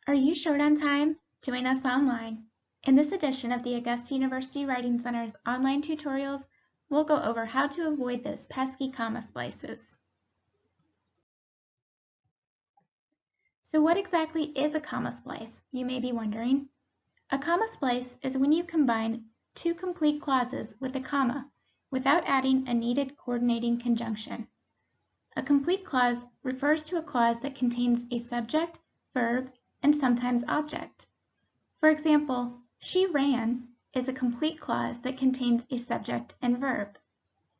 Are you short on time? Join us online. In this edition of the Augusta University Writing Center's online tutorials, we'll go over how to avoid those pesky comma splices. So what exactly is a comma splice, you may be wondering? A comma splice is when you combine two complete clauses with a comma without adding a needed coordinating conjunction. A complete clause refers to a clause that contains a subject, verb, and sometimes object. For example, she ran is a complete clause that contains a subject and verb.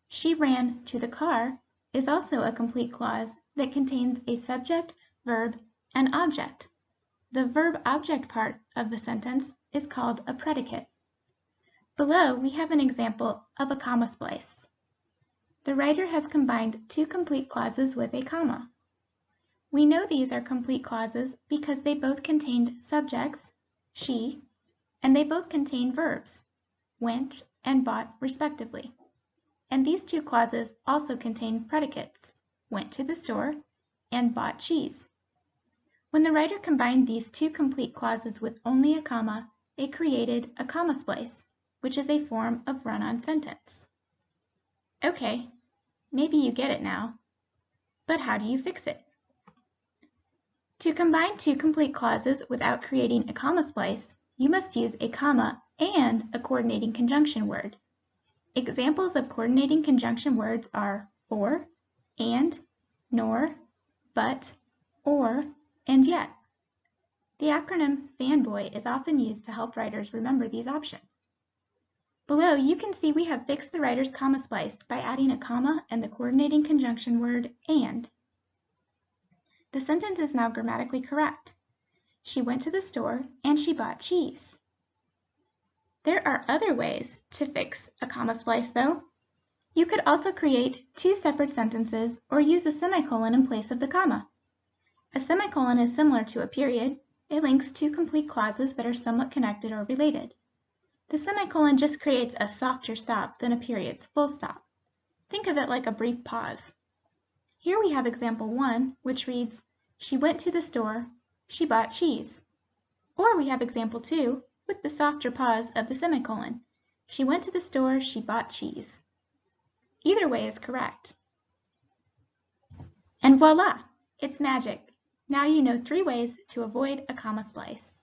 She ran to the car is also a complete clause that contains a subject, verb, and object. The verb-object part of the sentence is called a predicate. Below, we have an example of a comma splice. The writer has combined two complete clauses with a comma. We know these are complete clauses because they both contained subjects, she, and they both contain verbs, went and bought respectively. And these two clauses also contain predicates, went to the store and bought cheese. When the writer combined these two complete clauses with only a comma, it created a comma splice, which is a form of run-on sentence. Okay, maybe you get it now, but how do you fix it? To combine two complete clauses without creating a comma splice, you must use a comma and a coordinating conjunction word. Examples of coordinating conjunction words are for, and, nor, but, or, and yet. The acronym FANBOY is often used to help writers remember these options. Below, you can see we have fixed the writer's comma splice by adding a comma and the coordinating conjunction word and. The sentence is now grammatically correct. She went to the store and she bought cheese. There are other ways to fix a comma splice, though. You could also create two separate sentences or use a semicolon in place of the comma. A semicolon is similar to a period. It links two complete clauses that are somewhat connected or related. The semicolon just creates a softer stop than a period's full stop. Think of it like a brief pause. Here we have example 1, which reads, she went to the store, she bought cheese. Or we have example 2, with the softer pause of the semicolon. She went to the store, she bought cheese. Either way is correct. And voila, it's magic. Now you know 3 ways to avoid a comma splice.